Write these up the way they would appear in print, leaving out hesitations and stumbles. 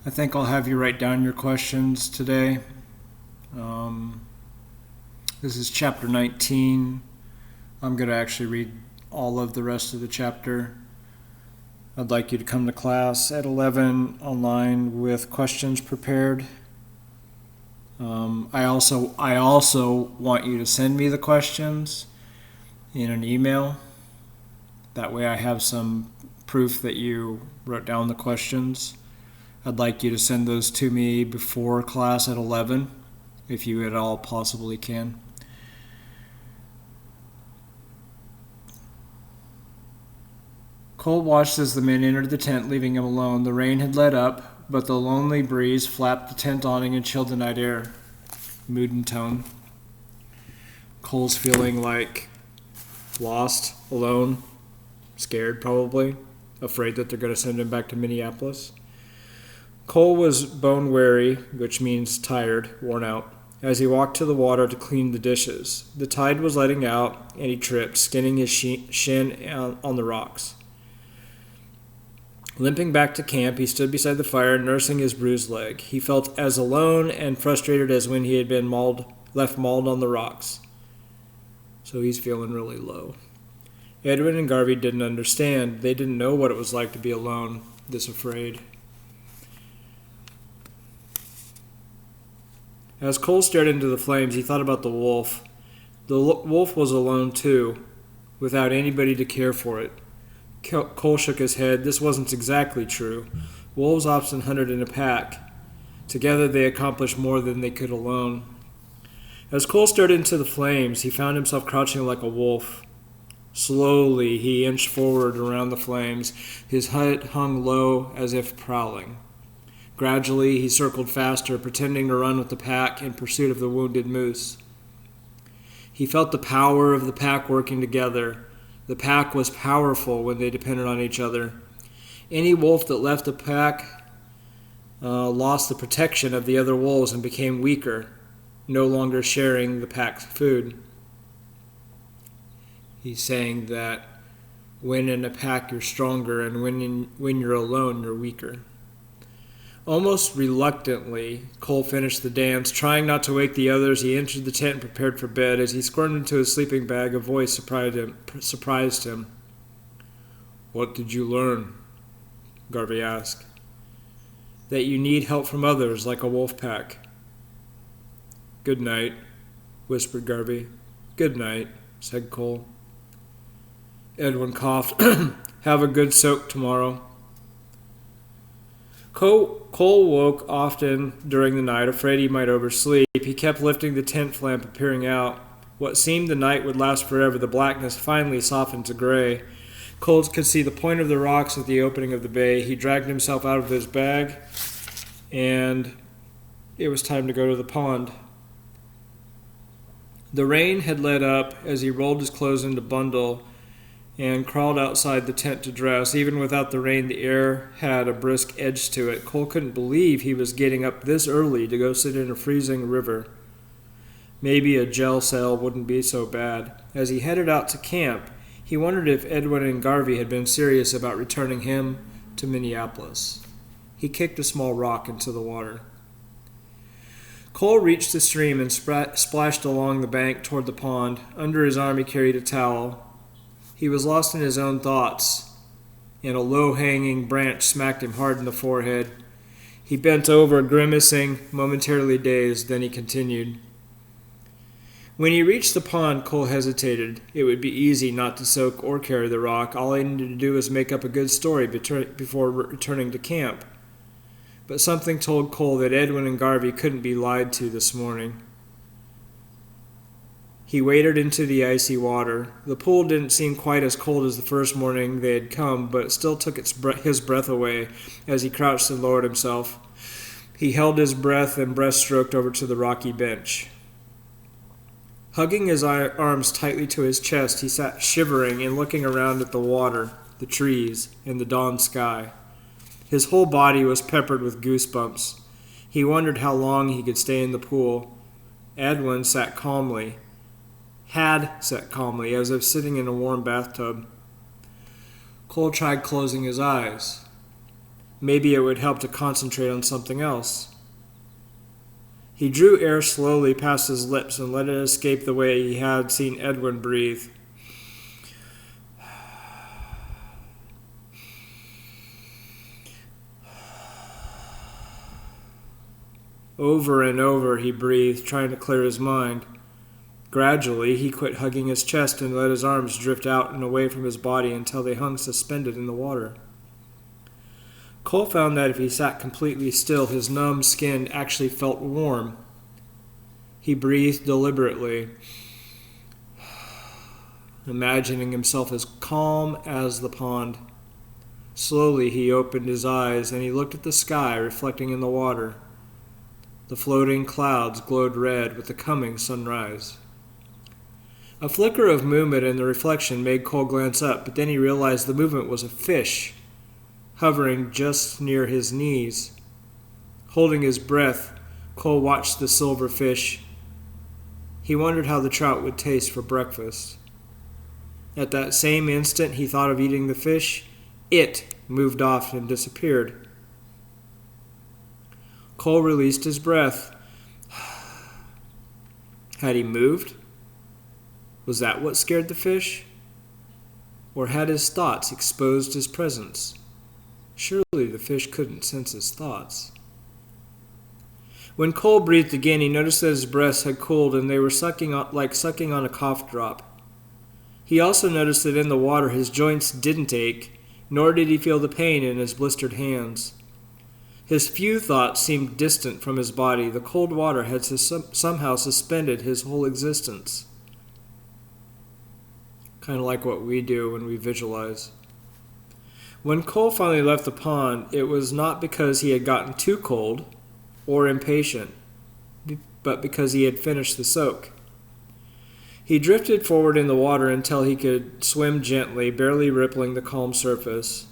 I think I'll have you write down your questions today. This is chapter 19. I'm going to actually read all of the rest of the chapter. I'd like you to come to class at 11 online with questions prepared. I also want you to send me the questions in an email. That way I have some proof that you wrote down the questions. I'd like you to send those to me before class at 11, if you at all possibly can. Cole watched as the men entered the tent, leaving him alone. The rain had let up, but the lonely breeze flapped the tent awning and chilled the night air. Mood and tone. Cole's feeling like lost, alone, scared probably, afraid that they're going to send him back to Minneapolis. Cole was bone weary, which means tired, worn out, as he walked to the water to clean the dishes. The tide was letting out, and he tripped, skinning his shin on the rocks. Limping back to camp, he stood beside the fire, nursing his bruised leg. He felt as alone and frustrated as when he had been left mauled on the rocks. So he's feeling really low. Edwin and Garvey didn't understand. They didn't know what it was like to be alone, this afraid. As Cole stared into the flames, he thought about the wolf. The wolf was alone too, without anybody to care for it. Cole shook his head. This wasn't exactly true. Wolves often hunted in a pack. Together they accomplished more than they could alone. As Cole stared into the flames, he found himself crouching like a wolf. Slowly he inched forward around the flames, his head hung low as if prowling. Gradually he circled faster, pretending to run with the pack in pursuit of the wounded moose. He felt the power of the pack working together. The pack was powerful when they depended on each other. Any wolf that left the pack lost the protection of the other wolves and became weaker, no longer sharing the pack's food. He's saying that when in a pack you're stronger, and when you're alone you're weaker. Almost reluctantly, Cole finished the dance. Trying not to wake the others, he entered the tent and prepared for bed. As he squirmed into his sleeping bag, a voice surprised him. "What did you learn?" Garvey asked. "That you need help from others, like a wolf pack." "Good night," whispered Garvey. "Good night," said Cole. Edwin coughed. "Have a good soak tomorrow." Cole woke often during the night, afraid he might oversleep. He kept lifting the tent flap and peering out. What seemed the night would last forever. The blackness finally softened to gray. Cole could see the point of the rocks at the opening of the bay. He dragged himself out of his bag, and it was time to go to the pond. The rain had let up as he rolled his clothes into a bundle and crawled outside the tent to dress. Even without the rain, the air had a brisk edge to it. Cole couldn't believe he was getting up this early to go sit in a freezing river. Maybe a jail cell wouldn't be so bad. As he headed out to camp, he wondered if Edwin and Garvey had been serious about returning him to Minneapolis. He kicked a small rock into the water. Cole reached the stream and splashed along the bank toward the pond. Under his arm he carried a towel. He was lost in his own thoughts, and a low-hanging branch smacked him hard in the forehead. He bent over, grimacing, momentarily dazed. Then he continued. When he reached the pond, Cole hesitated. It would be easy not to soak or carry the rock. All he needed to do was make up a good story before returning to camp. But something told Cole that Edwin and Garvey couldn't be lied to this morning. He waded into the icy water. The pool didn't seem quite as cold as the first morning they had come, but it still took his breath away as he crouched and lowered himself. He held his breath and breaststroked over to the rocky bench. Hugging his arms tightly to his chest, he sat shivering and looking around at the water, the trees, and the dawn sky. His whole body was peppered with goosebumps. He wondered how long he could stay in the pool. Edwin had sat calmly, as if sitting in a warm bathtub. Cole tried closing his eyes. Maybe it would help to concentrate on something else. He drew air slowly past his lips and let it escape the way he had seen Edwin breathe. Over and over he breathed, trying to clear his mind. Gradually, he quit hugging his chest and let his arms drift out and away from his body until they hung suspended in the water. Cole found that if he sat completely still, his numb skin actually felt warm. He breathed deliberately, imagining himself as calm as the pond. Slowly, he opened his eyes and he looked at the sky reflecting in the water. The floating clouds glowed red with the coming sunrise. A flicker of movement in the reflection made Cole glance up, but then he realized the movement was a fish, hovering just near his knees. Holding his breath, Cole watched the silver fish. He wondered how the trout would taste for breakfast. At that same instant he thought of eating the fish. It moved off and disappeared. Cole released his breath. Had he moved? Was that what scared the fish? Or had his thoughts exposed his presence? Surely the fish couldn't sense his thoughts. When Cole breathed again, he noticed that his breaths had cooled and they were sucking on a cough drop. He also noticed that in the water his joints didn't ache, nor did he feel the pain in his blistered hands. His few thoughts seemed distant from his body. The cold water had somehow suspended his whole existence. Kind of like what we do when we visualize. When Cole finally left the pond, it was not because he had gotten too cold or impatient, but because he had finished the soak. He drifted forward in the water until he could swim gently, barely rippling the calm surface.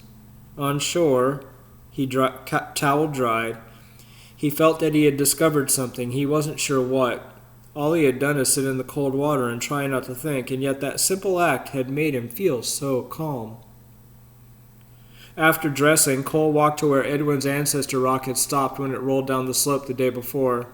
On shore, he towel dried. He felt that he had discovered something. He wasn't sure what. All he had done is sit in the cold water and try not to think, and yet that simple act had made him feel so calm. After dressing, Cole walked to where Edwin's ancestor rock had stopped when it rolled down the slope the day before.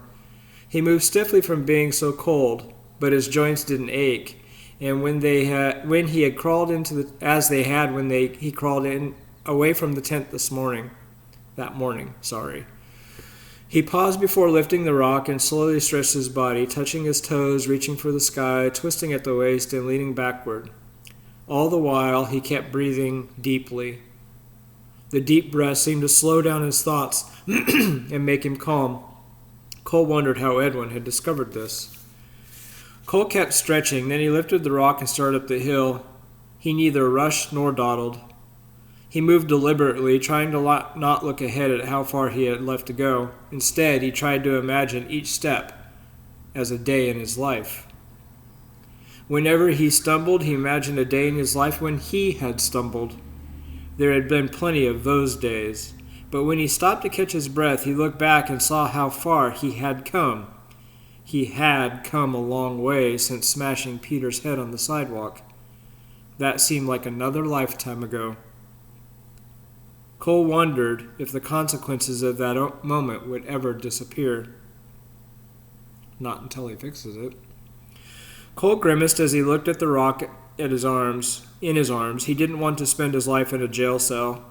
He moved stiffly from being so cold, but his joints didn't ache, and when he had crawled into the he crawled in away from the tent that morning. He paused before lifting the rock and slowly stretched his body, touching his toes, reaching for the sky, twisting at the waist and leaning backward. All the while, he kept breathing deeply. The deep breath seemed to slow down his thoughts and make him calm. Cole wondered how Edwin had discovered this. Cole kept stretching, then he lifted the rock and started up the hill. He neither rushed nor dawdled. He moved deliberately, trying to not look ahead at how far he had left to go. Instead, he tried to imagine each step as a day in his life. Whenever he stumbled, he imagined a day in his life when he had stumbled. There had been plenty of those days, but when he stopped to catch his breath, he looked back and saw how far he had come. He had come a long way since smashing Peter's head on the sidewalk. That seemed like another lifetime ago. Cole wondered if the consequences of that moment would ever disappear. Not until he fixes it. Cole grimaced as he looked at the rock in his arms. He didn't want to spend his life in a jail cell.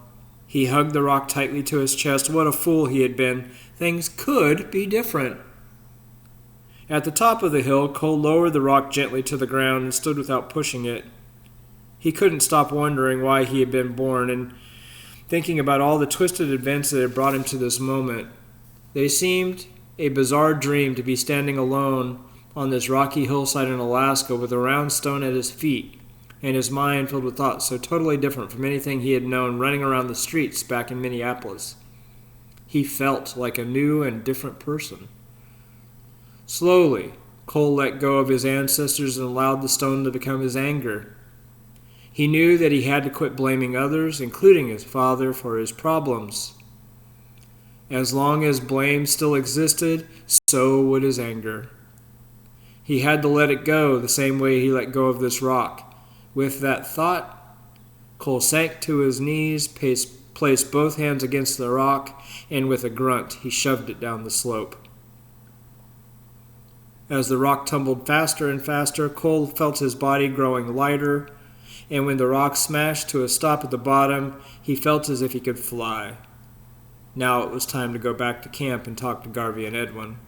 He hugged the rock tightly to his chest. What a fool he had been. Things could be different. At the top of the hill, Cole lowered the rock gently to the ground and stood without pushing it. He couldn't stop wondering why he had been born and thinking about all the twisted events that had brought him to this moment. They seemed a bizarre dream to be standing alone on this rocky hillside in Alaska with a round stone at his feet, and his mind filled with thoughts so totally different from anything he had known running around the streets back in Minneapolis. He felt like a new and different person. Slowly, Cole let go of his ancestors and allowed the stone to become his anger. He knew that he had to quit blaming others, including his father, for his problems. As long as blame still existed, so would his anger. He had to let it go the same way he let go of this rock. With that thought, Cole sank to his knees, placed both hands against the rock, and with a grunt, he shoved it down the slope. As the rock tumbled faster and faster, Cole felt his body growing lighter, and when the rock smashed to a stop at the bottom, he felt as if he could fly. Now it was time to go back to camp and talk to Garvey and Edwin.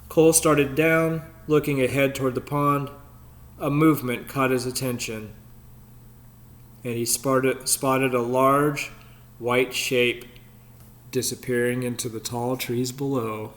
Cole started down, looking ahead toward the pond. A movement caught his attention, and he spotted a large, white shape disappearing into the tall trees below.